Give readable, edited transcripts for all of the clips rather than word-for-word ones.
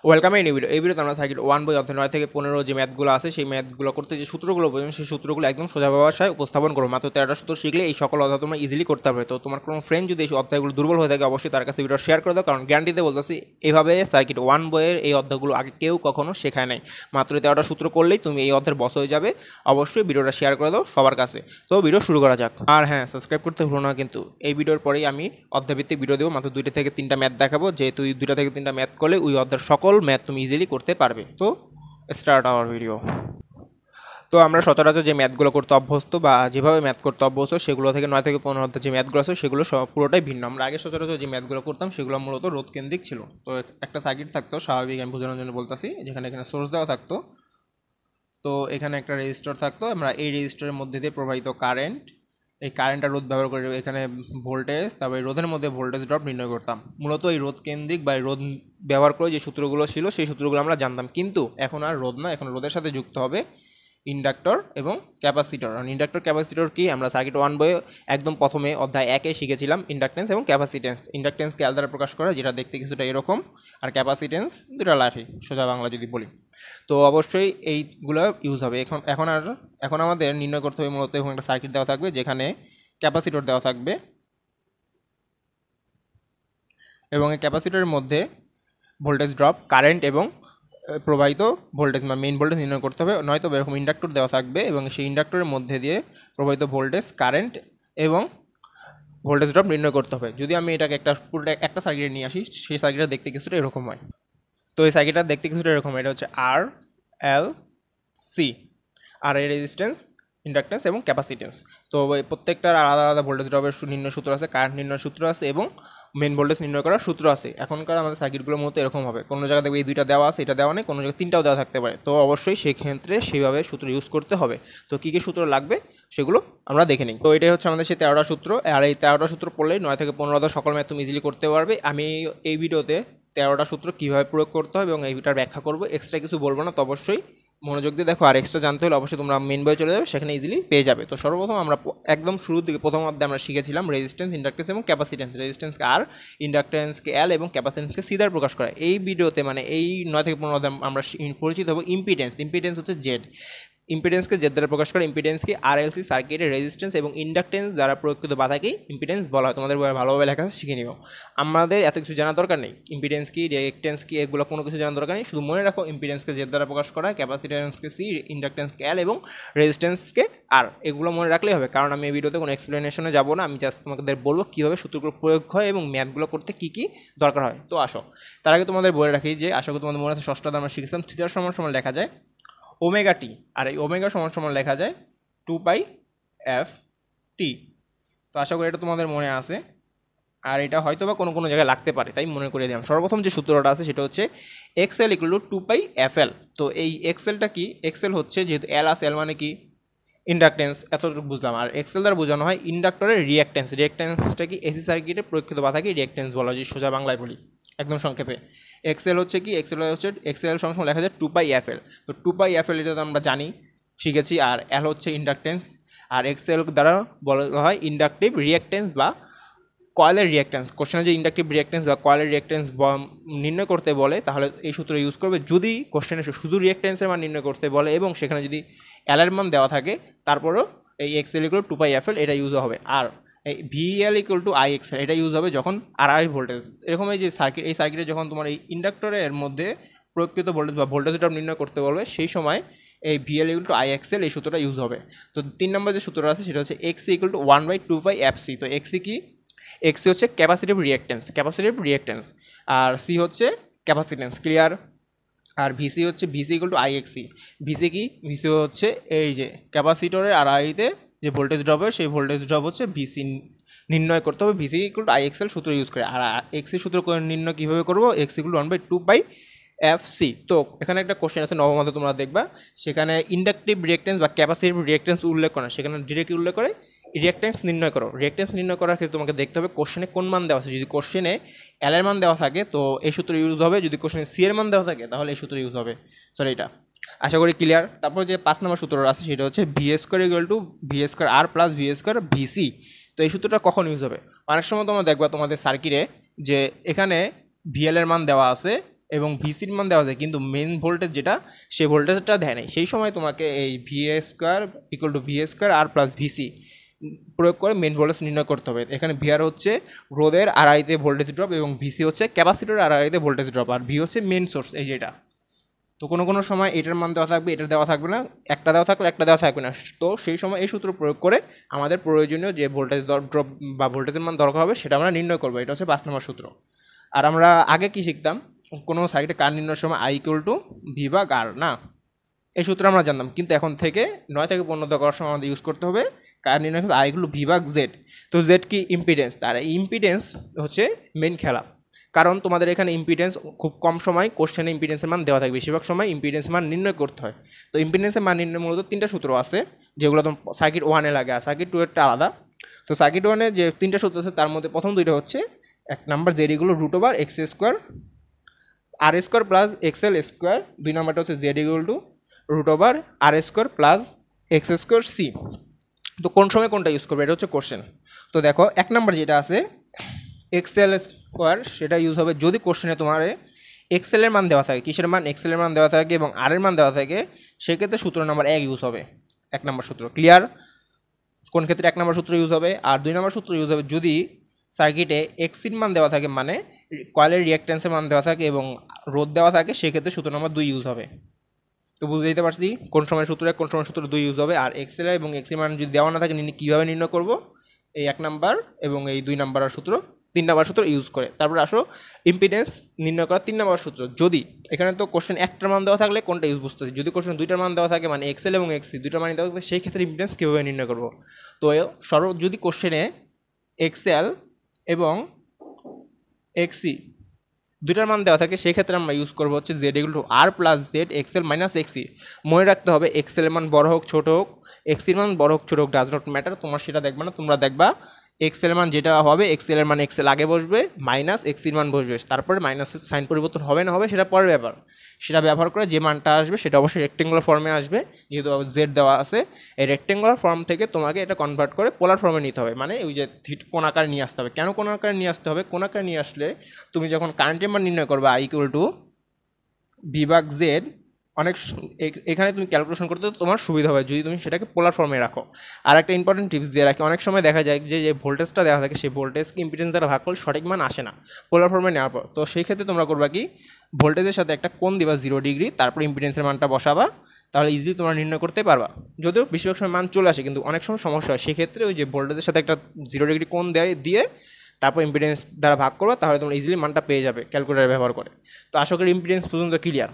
Welcome এই video. এই ভিডিওতে আমরা সার্কিট 1 বই অধ্যায় 9 থেকে 15 যে ম্যাথগুলো আছে সেই ম্যাথগুলো করতে যে সূত্রগুলো প্রয়োজন সেই সূত্রগুলো একদম সোজা ভাষায় উপস্থাপন করো। মাত্র 13টা সূত্র শিখলে এই সকল অধ্যায় তোমরা ইজিলি করতে পারবে। তো তোমার কোনো ফ্রেন্ড যদি এই অধ্যায়গুলো দুর্বল হয়ে থাকে অবশ্যই তার কাছে ভিডিও শেয়ার করে দাও, কারণ গ্যারান্টিতে বলতেছি এইভাবে সার্কিট 1 বইয়ের এই অধ্যায়গুলো আগে কেউ কখনো শেখায় নাই। মাত্র 13টা সূত্র করলেই তুমি এই অধ্যায়ের বস হয়ে যাবে। অবশ্যই ভিডিওটা শেয়ার করে দাও সবার কাছে। তো ভিডিও শুরু করা যাক। আর হ্যাঁ, সাবস্ক্রাইব করতে ভুলো না কিন্তু। এই ভিডিওর পরেই আমি অধ্যায়ভিত্তিক ভিডিও দেবো, মাত্র 2 থেকে 3টা ম্যাথ দেখাবো। যেহেতু 2 থেকে 3টা ম্যাথ করলে ওই অধ্যায়ের সকল ম্যাথ তুমি ইজিলি করতে পারবে। তো স্টার্ট আওয়ার ভিডিও। তো আমরা সচরাচর যে ম্যাথগুলো করতে অভ্যস্ত বা যেভাবে ম্যাথ করতে অভ্যস্ত সেগুলো থেকে 9 থেকে 15 অধ্যায় যে ম্যাথগুলো আছে সেগুলো সব পুরোটাই ভিন্ন। আমরা আগে সচরাচর যে ম্যাথগুলো করতাম সেগুলো মূলত রোধ কেন্দ্রিক ছিল। তো একটা সার্কিট থাকতো, স্বাভাবিক আমি বোঝানোর জন্য বলতেছি, যেখানে এখানে সোর্স দেওয়া থাকতো। তো এখানে একটা রেজিস্টর থাকতো, আমরা এই রেজিস্টরের মধ্যে দিয়ে প্রবাহিত কারেন্ট, এই কারেন্টটা রোধ ব্যবহার করে এখানে ভোল্টেজ, তারপরে রোধের মধ্যে ভোল্টেজ ড্রপ নির্ণয় করতাম। মূলত এই রোধ কেন্দ্রিক বা রোধ ব্যবহার করে যে সূত্রগুলো ছিল সেই সূত্রগুলো আমরা জানতাম। কিন্তু এখন আর রোধ না, এখন রোধের সাথে যুক্ত হবে ইন্ডাক্টর এবং ক্যাপাসিটর। আর ইন্ডাক্টর ক্যাপাসিটর কি আমরা সার্কিট 1 বইয়ে একদম প্রথমে অধ্যায় 1-এ শিখেছিলাম ইন্ডাকটেন্স এবং ক্যাপাসিটেন্স। ইন্ডাকটেন্সকে এল দ্বারা প্রকাশ করা, যেটা দেখতে কিছুটা এরকম, আর ক্যাপাসিটেন্স দুটা লাঠি, সোজা বাংলা যদি বলি। তো অবশ্যই এইগুলো ইউজ হবে। এখন আমাদের নির্ণয় করতে হবে মূলত এবং একটা সার্কিট দেওয়া থাকবে যেখানে ক্যাপাসিটর দেওয়া থাকবে এবং এই ক্যাপাসিটরের মধ্যে ভোল্টেজ ড্রপ, কারেন্ট এবং প্রবাহিত ভোল্টেজ বা মেইন ভোল্টেজ নির্ণয় করতে হবে। নয়তো এরকম ইন্ডাক্টর দেওয়া থাকবে এবং সেই ইন্ডাক্টরের মধ্যে দিয়ে প্রবাহিত ভোল্টেজ, কারেন্ট এবং ভোল্টেজ ড্রপ নির্ণয় করতে হবে। যদি আমি এটাকে পুরোটা একটা সার্কিটে নিয়ে আসি, সেই সার্কিটটা দেখতে কিছুটা এরকম হয়। তো এই সার্কিটটা দেখতে কিছুটা এরকম, এটা হচ্ছে আর এল সি, আর এর রেজিস্ট্যান্স, ইন্ডাকটেন্স এবং ক্যাপাসিটেন্স। তো প্রত্যেকটার আলাদা আলাদা ভোল্টেজ ড্রপের নির্ণয় সূত্র আছে, কারেন্ট নির্ণয় সূত্র আছে এবং মেন ভোল্টেজ নির্ণয় করার সূত্র আছে। এখনকার আমাদের সার্কিটগুলোর মতো এরকম হবে, কোনো জায়গায় দেখবে এই দুইটা দেওয়া আছে, এটা দেওয়া নেই, কোনো জায়গায় 3টাও দেওয়া থাকতে পারে। তো অবশ্যই সেই ক্ষেত্রে সেইভাবে সূত্র ইউজ করতে হবে। তো কী কী সূত্র লাগবে সেগুলো আমরা দেখে নিই। তো এটাই হচ্ছে আমাদের সেই 13টা সূত্র। আর এই 13টা সূত্র পড়লেই 9 থেকে 15 অধ্যায় সকল ম্যাথ তুমি ইজিলি করতে পারবে। আমি এই ভিডিওতে 13টা সূত্র কীভাবে প্রয়োগ করতে হবে এবং এইটার ব্যাখ্যা করবো, এক্সট্রা কিছু বলবো না। তো অবশ্যই মনোযোগ দিয়ে দেখো। আর এক্সট্রা জানতে হলে অবশ্যই তোমরা মেন বইয়ে চলে যাবে, সেখানে ইজিলি পেয়ে যাবে। তো সর্বপ্রথম আমরা একদম শুরুর দিকে প্রথম অধ্যায়ে আমরা শিখেছিলাম রেজিস্ট্যান্স, ইন্ডাকটেন্স এবং ক্যাপাসিটেন্স। রেজিস্ট্যান্সকে আর, ইন্ডাকটেন্সকে এল এবং ক্যাপাসিটেন্সকে সি দ্বারা প্রকাশ করা। এই ভিডিওতে মানে এই 9 থেকে 15 অধ্যায়ে আমরা পরিচিত হবো ইম্পিডেন্স। ইম্পিডেন্স হচ্ছে জেড। ইম্পিডেন্সকে জেড দ্বারা প্রকাশ করে। ইম্পিডেন্সকে আরএলসি সার্কিটের রেজিস্ট্যান্স এবং ইন্ডাকটেন্স দ্বারা প্রয়োগকৃত বাধাকেই ইম্পিডেন্স বলা হয়। তোমাদের ভালোভাবে লেখা শিখে নিও, আমাদের এত কিছু জানার দরকার নেই। ইম্পিডেন্স কি, রিঅ্যাকটেন্স কি, এগুলো কোনো কিছু জানার দরকার নেই। শুধু মনে রাখো ইম্পিডেন্সকে জেড দ্বারা প্রকাশ করা, ক্যাপাসিটেন্সকে সি, ইন্ডাকটেন্সকে এল এবং রেজিস্ট্যান্সকে আর। এগুলো মনে রাখলেই হবে, কারণ আমি এই ভিডিওতে কোনো এক্সপ্লেনেশনে যাবো না। আমি জাস্ট তোমাদের বলবো কীভাবে সূত্রগুলো প্রয়োগ হয় এবং ম্যাথগুলো করতে কী কী দরকার হয়। তো আসো, তার আগে তোমাদের বলে রাখি যে আশা করি তোমাদের মনে আছে ষষ্ঠ অধ্যায়ে আমরা শিখেছিলাম থিটার সমান লেখা যায় ওমেগা টি, আর এই ওমেগা সমান লেখা যায় 2 পাই এফ টি। তো আশা করি এটা তোমাদের মনে আছে, আর এটা হয়তো বা কোনো কোনো জায়গায় লাগতে পারে, তাই মনে করে দিলাম। সর্বপ্রথম যে সূত্রটা আছে সেটা হচ্ছে XL equal to 2 pi FL. তো এই এক্সএলটা কি, এক্সএল হচ্ছে যেহেতু এল আছে, এল মানে কি ইন্ডাকটেন্স, এতটুকু বুঝলাম। আর এক্সএল দ্বারা বোঝানো হয় ইন্ডাক্টরের রিঅ্যাকটেন্স। রিঅ্যাকটেন্সটা কি এসি সার্কিটে প্রয়োগকৃত বাধাকে রিঅ্যাকটেন্স বলা হয়, সোজা বাংলায় বলি একদম সংক্ষেপে। এক্সএল হচ্ছে কি, এক্সএল সমান লেখা যায় 2 পাই এফএল। তো 2 পাই এফএল এটা তো আমরা জানি, শিখেছি। আর এল হচ্ছে ইন্ডাকটেন্স, আর এক্সএল দ্বারা বলা হয় ইন্ডাকটিভ রিঅ্যাকটেন্স বা কয়েলের রিঅ্যাকটেন্স। কোশ্চেনে যে ইন্ডাকটিভ রিঅ্যাকটেন্স বা কয়েলের রিঅ্যাকটেন্স নির্ণয় করতে বলে তাহলে এই সূত্র ইউজ করবে। যদি কোশ্চেনে শুধু রিঅ্যাকটেন্সের মান নির্ণয় করতে বলে এবং সেখানে যদি এল এর মান দেওয়া থাকে তারপরেও এই XL equal to 2 pi FL এটা ইউজ হবে। আর এই VL equal to I XL এটা ইউজ হবে যখন আর ভোল্টেজ এরকম এই যে সার্কিট, এই সার্কিটে যখন তোমার এই ইন্ডাক্টরের মধ্যে প্রয়োগকৃত ভোল্টেজ বা ভোল্টেজ ড্রপ নির্ণয় করতে বলবে সেই সময় এই VL equal to I XL এই সূত্রটা ইউজ হবে। তো 3 নম্বর যে সূত্রটা আছে সেটা হচ্ছে এক্সি ইকুয়াল টু 1/2πfc। তো এক্সি কি, এক্সি হচ্ছে ক্যাপাসিটিভ রিঅ্যাকটেন্স, আর সি হচ্ছে ক্যাপাসিটেন্স, ক্লিয়ার। আর ভিসি হচ্ছে ভিসি ইকুয়াল টু আইএক্সি। ভিসি কি, ভিসি হচ্ছে এই যে ক্যাপাসিটরের আর আইতে যে ভোল্টেজ ড্রপের সেই ভোল্টেজ ড্রপ হচ্ছে ভিসি নির্ণয় করতে হবে ভিসি ইকুয়াল টু আইএক্সএল সূত্র ইউজ করে। আর এক্সি সূত্র নির্ণয় কীভাবে করবো, এক্স ইকুয়াল 1/2πfc। তো এখানে একটা কোশ্চেন আছে নবম অধ্যায়ে তোমরা দেখবা, সেখানে ইন্ডাকটিভ রিঅ্যাকটেন্স বা ক্যাপাসিটিভ রিঅ্যাকটেন্স উল্লেখ করে, সেখানে ডিরেক্টলি উল্লেখ করে রিঅ্যাকটেন্স নির্ণয় করো। রিঅ্যাকটেন্স নির্ণয় করার ক্ষেত্রে তোমাকে দেখতে হবে কোশ্চেনে কোন মান দেওয়া আছে। যদি কোশ্চেনে এল এর মান দেওয়া থাকে তো এই সূত্র ইউজ হবে, যদি কোশ্চেনে সি এর মান দেওয়া থাকে তাহলে এই সূত্র ইউজ হবে। সরি, এটা আশা করি ক্লিয়ার। তারপর যে 5 নম্বর সূত্রটা আছে সেটা হচ্ছে V square equal to V square R plus V square VC. তো এই সূত্রটা কখন ইউজ হবে, অনেক সময় তোমরা দেখবা তোমাদের সার্কিটে যে এখানে ভিএল এর মান দেওয়া আছে এবং ভিসির মান দেওয়া যায়, কিন্তু মেন ভোল্টেজ যেটা সেই ভোল্টেজটা দেয় নাই, সেই সময় তোমাকে এই VA square equal to VA square R plus VC প্রয়োগ করে মেন ভোল্টেজ নির্ণয় করতে হবে। এখানে ভিআর হচ্ছে রোধের আড়াইতে ভোল্টেজ ড্রপ এবং ভিসি হচ্ছে ক্যাপাসিটরের আড়াইতে ভোল্টেজ ড্রপ, আর ভি হচ্ছে মেন সোর্স এই যেটা। তো কোনো সময় এটার মান দেওয়া থাকবে, এটার দেওয়া থাকবে না, একটা দেওয়া থাকলে একটা দেওয়া থাকবে না। তো সেই সময় এই সূত্র প্রয়োগ করে আমাদের প্রয়োজনীয় যে ভোল্টেজ ড্রপ বা ভোল্টেজের মান দরকার হবে সেটা আমরা নির্ণয় করবো। এটা হচ্ছে 5 নম্বর সূত্র। আর আমরা আগে কি শিখতাম, কোনো সার্কিটে কারেন্ট নির্ণয়ের সময় আই ইকুয়াল টু ভি ভাগ আর না, এই সূত্র আমরা জানতাম। কিন্তু এখন থেকে 9 থেকে 15 করার সময় আমাদের ইউজ করতে হবে কারেন্ট নির্ণয় আই ইকুয়াল টু ভি ভাগ জেড। তো জেড কি ইম্পিডেন্স, তার ইম্পিডেন্স হচ্ছে মেন খেলা। কারণ তোমাদের এখানে ইম্পিডেন্স খুব কম সময় কোশ্চেনে ইম্পিডেন্সের মান দেওয়া থাকবে, বেশিরভাগ সময় ইম্পিডেন্সের মান নির্ণয় করতে হয়। তো ইম্পিডেন্সের মান নির্ণয় মূলত 3টা সূত্র আছে, যেগুলো তোমার সার্কিট 1-এ লাগে, আর সার্কিট 2-এরটা আলাদা। তো সার্কিট 1-এ যে 3টা সূত্র আছে তার মধ্যে প্রথম 2টা হচ্ছে, 1 number Z equal root over X square R square plus XL square, 2 নাম্বারটা হচ্ছে Z equal to root over R square plus X square C. তো কোন সময় কোনটা ইউজ করবে এটা হচ্ছে কোশ্চেন। তো দেখো 1 নাম্বার যেটা আছে এক্সএল স্কোয়ার, সেটা ইউজ হবে যদি কোশ্চেনে তোমার এক্সএলের মান দেওয়া থাকে, কিসের মান, এক্সএলের মান দেওয়া থাকে এবং আর এর মান দেওয়া থাকে, সেক্ষেত্রে সূত্র নাম্বার 1 ইউজ হবে, 1 নম্বর সূত্র। ক্লিয়ার? কোন ক্ষেত্রে 1 নম্বর সূত্র ইউজ হবে, আর 2 নম্বর সূত্র ইউজ হবে যদি সার্কিটে এক্সির মান দেওয়া থাকে, মানে কয়েলের রিঅ্যাকট্যান্সের মান দেওয়া থাকে এবং রোধ দেওয়া থাকে, সেক্ষেত্রে সূত্র নাম্বার 2 ইউজ হবে। তো বুঝে দিতে পারছি কোন সময় সূত্র 1 কোন সময় সূত্র 2 ইউজ হবে। আর এক্সেল এবং এক্সির মান যদি দেওয়া না থাকে কীভাবে নির্ণয় করবো, এই 1 নাম্বার এবং এই 2 নাম্বার সূত্র, 3 নাম্বার সূত্র ইউজ করে। তারপর আসো ইম্পিডেন্স নির্ণয় করা 3 নাম্বার সূত্র। যদি এখানে তো কোশ্চেন 1টার মান দেওয়া থাকলে কোনটা ইউজ বুঝতেছি, যদি কোশ্চেন 2টার মান দেওয়া থাকে, মানে এক্সেল এবং এক্সি 2টার মান দেওয়া থাকে, সেই ক্ষেত্রে ইম্পিডেন্স কীভাবে নির্ণয় করবো। তো যদি কোশ্চেনে এক্সেল এবং এক্সি 2টার মান দেওয়া থাকে, সেক্ষেত্রে আমরা ইউজ করবো হচ্ছে Z equal to R plus Z XL minus XC. মনে রাখতে হবে এক্সেলের মান বড় হোক ছোটো হোক, এক্সির মান বড় হোক ছোটো হোক, ডাজ নট ম্যাটার। তোমার সেটা দেখবে না, তোমরা দেখবা এক্সেলের মান যেটা হবে, এক্সেলের মান এক্সেল আগে বসবে, মাইনাস এক্সির মান বসবে, তারপরে মাইনাস সাইন পরিবর্তন হবে না হবে সেটা পরের ব্যাপার। সেটা ব্যবহার করে যে মানটা আসবে সেটা অবশ্যই রেক্টেঙ্গুলার ফর্মে আসবে, যেহেতু জেড দেওয়া আছে। এই রেক্টেঙ্গুলার ফর্ম থেকে তোমাকে এটা কনভার্ট করে পোলার ফর্মে নিতে হবে, মানে ওই যে কোণ আকারে নিয়ে আসতে হবে। কেন কোণ আকারে নিয়ে আসতে হবে? কোণ আকারে নিয়ে আসলে তুমি যখন কারেন্টের মান নির্ণয় করবে আই ইকুয়াল টু ভি ভাগ জেড, এখানে তুমি ক্যালকুলেশন করতে তোমার সুবিধা হবে যদি তুমি সেটাকে পোলার ফর্মে রাখো। আর একটা ইম্পর্টেন্ট টিপস দিয়ে রাখি, অনেক সময় দেখা যায় যে ভোল্টেজটা দেওয়া থাকে সেই ভোল্টেজকে ইম্পিডেন্স দ্বারা ভাগ করলে সঠিক মান আসে না পোলার ফর্মে নেওয়ার পর। তো সেই ক্ষেত্রে তোমরা করবা কি, ভোল্টেজের সাথে একটা কোণ দিবা 0 ডিগ্রি, তারপর ইম্পিডেন্সের মানটা বসাবা, তাহলে ইজিলি তোমরা নির্ণয় করতে পারবা। যদিও বেশিরভাগ সময় মান চলে আসে, কিন্তু অনেক সময় সমস্যা হয়। সেক্ষেত্রে ওই যে ভোল্টেজের সাথে একটা 0 ডিগ্রি কোণ দিয়ে তারপর ইম্পিডেন্স দ্বারা ভাগ করবা, তাহলে তোমরা ইজিলি মানটা পেয়ে যাবে ক্যালকুলেটর ব্যবহার করে। তো আশা করি ইম্পিডেন্স পর্যন্ত ক্লিয়ার।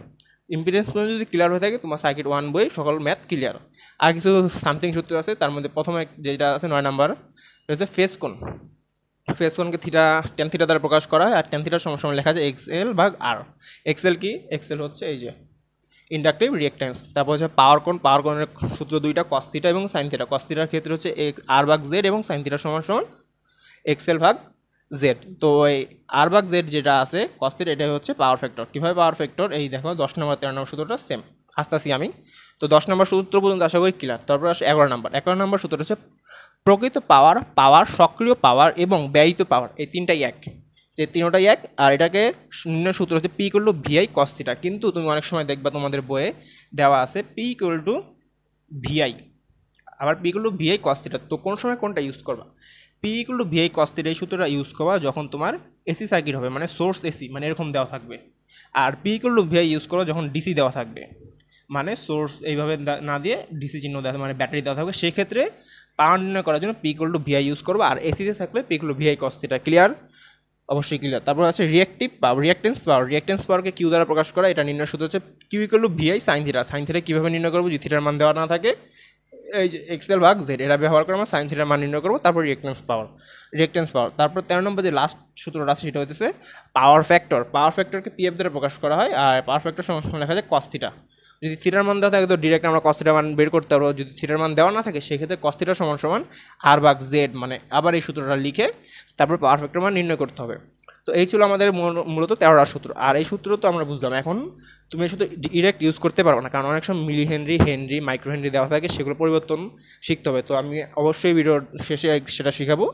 ইম্পিডেন্স যদি ক্লিয়ার হয়ে থাকে, তোমার সার্কিট 1 বই সকল ম্যাথ ক্লিয়ার। আর কিছু সামথিং সূত্র আছে, তার মধ্যে প্রথমে যেটা আছে 9 নাম্বার, এটা হচ্ছে ফেজ কোণ। ফেজ কোণকে টেন থিটা দ্বারা প্রকাশ করা হয়, আর টেন থিটার সময় লেখা যায় এক্সএল ভাগ আর। এক্সএল কি? এক্সএল হচ্ছে এই যে ইন্ডাকটিভ রিঅ্যাকট্যান্স। তারপর হচ্ছে পাওয়ার কোণ, পাওয়ার কোণের সূত্র 2টা, কস থিটা এবং সাইন থিটা। কস থিটার ক্ষেত্রে হচ্ছে আর ভাগ জেড এবং সাইন থিটার সমান এক্সএল ভাগ জেড। তো এই আর ভাগ জেড যেটা আছে কস থিটা, এটাই হচ্ছে পাওয়ার ফ্যাক্টর। কীভাবে পাওয়ার ফ্যাক্টর, এই দেখো 10 নম্বর 13 নম্বর সূত্রটা সেম আসতেছি আমি। তো 10 নম্বর সূত্র পর্যন্ত আশা করি ক্লিয়ার। তারপর আসে 11 নম্বর। 11 নম্বর সূত্রটা হচ্ছে প্রকৃত পাওয়ার, সক্রিয় পাওয়ার এবং ব্যয়িত পাওয়ার, এই তিনটাই এক, যে তিনটাই এক। আর এটাকে নির্ণয় সূত্র হচ্ছে P equal to VI cos theta. কিন্তু তুমি অনেক সময় দেখবা তোমাদের বইয়ে দেওয়া আছে পি ইকুয়াল টু ভিআই, আবার P equal to VI cos theta. তো কোন সময় কোনটা ইউজ করবা? P equal to VI cos theta এই সূত্রটা ইউজ করবা যখন তোমার এসি সার্কিট হবে, মানে সোর্স এসি, মানে এরকম দেওয়া থাকবে। আর P equal to VI use করো যখন ডিসি দেওয়া থাকবে, মানে সোর্স এইভাবে না দিয়ে ডিসি চিহ্ন দেওয়া, মানে ব্যাটারি দেওয়া থাকবে। সেক্ষেত্রে পাওয়ার নির্ণয় করার জন্য P equal to VI use করবো, আর এসিতে থাকলে P equal to VI cos theta. Clear? অবশ্যই ক্লিয়ার। তারপর আছে রিঅ্যাকটিভ পাওয়ার, রিঅ্যাকটেন্স পাওয়ারকে কিউ দ্বারা প্রকাশ করা। এটা নির্ণয় সূত্র হচ্ছে Q equal to VI sine theta. Sine theta কীভাবে নির্ণয় করবো? যদি থিটার মান দেওয়া না থাকে, এই যে এক্সএল ভাগ জেড, এটা ব্যবহার করে আমরা সাইন থিটার মান নির্ণয় করবো। তারপর রিঅ্যাকটেন্স পাওয়ার। তারপর 13 নম্বর যে লাস্ট সূত্রটা আছে সেটা হচ্ছে পাওয়ার ফ্যাক্টরকে পিএফ দ্বারা প্রকাশ করা হয়, আর পাওয়ার ফ্যাক্টর সমান লেখা যায় কস থিটা। যদি থিটার মান দেওয়া থাকে তো ডিরেক্ট আমরা কস থিটার মান বের করতে পারবো। যদি থিটার মান দেওয়া না থাকে সেক্ষেত্রে কস থিটা সমান আর ভাগ জেড, মানে আবার এই সূত্রটা লিখে তারপর পাওয়ার ফ্যাক্টর মান নির্ণয় করতে হবে। তো এই ছিল আমাদের মূলত 13টা সূত্র। আর এই সূত্র তো আমরা বুঝলাম। এখন তুমি এই সূত্র ডিরেক্ট ইউজ করতে পারবো না, কারণ অনেক সময় মিলি হেনরি, মাইক্রো হেনরি দেওয়া থাকে, সেগুলো পরিবর্তন শিখতে হবে। তো আমি অবশ্যই ভিডিওর শেষে সেটা শিখাবো।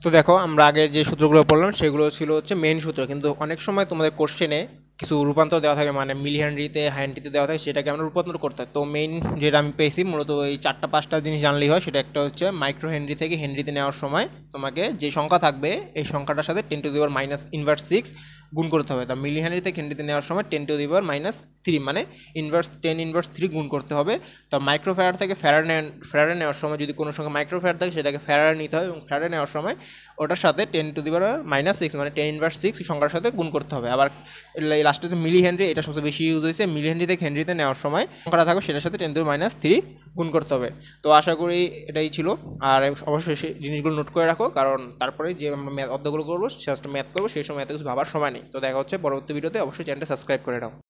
তো তো দেখো আমরা আগে যে সূত্রগুলো পড়লাম সেগুলো ছিল হচ্ছে মেইন সূত্র, কিন্তু অনেক সময় তোমাদের কোশ্চেনে কিছু রূপান্তর দেওয়া থাকে, মানে মিলি হেনরিতে হ্যান্ড্রিতে দেওয়া থাকে, সেটাকে আমরা রূপান্তর করতে হয়। তো মেইন যেটা আমি পেয়েছি মূলত এই 4-5টা জিনিস জানলেই হয়। সেটা একটা হচ্ছে মাইক্রো হেনরি থেকে হেনরিতে নেওয়ার সময় তোমাকে যে সংখ্যা থাকবে এই সংখ্যাটার সাথে 10⁻⁻⁻⁰ গুণ করতে হবে। তা মিলি হেনরি থেকে হেনরিতে নেওয়ার সময় 10⁻⁻³ মানে ⁻10⁻³ গুণ করতে হবে। তা মাইক্রোফ্যারাড থেকে ফ্যারাডে নেওয়ার সময় যদি কোনো সংখ্যা মাইক্রোফ্যারাড থাকে সেটাকে ফ্যারাডে নিতে হবে, এবং ফ্যারাডে নেওয়ার সময় ওটার সাথে 10⁻⁻6 মানে 10⁻6 সংখ্যার সাথে গুণ করতে হবে। আবার লাস্টে যে মিলি হেনরি, এটা সবচেয়ে বেশি ইউজ হয়েছে। মিলি হেনরি থেকে হেনরিতে নেওয়ার সময় সংখ্যাটা থাকবে সেটার সাথে 10⁻³ গুণ করতে হবে। তো আশা করি এটাই ছিল। আর অবশ্যই সেই জিনিসগুলো নোট করে রাখো, কারণ তারপরে যে আমরা ম্যাথ অধ্যায়গুলো করবো, জাস্ট ম্যাথ করবো, সেই সময় এত কিছু ভাবার সময় নেই। তো দেখা হচ্ছে পরবর্তী ভিডিওতে। অবশ্যই চ্যানেলটা সাবস্ক্রাইব করে নাও।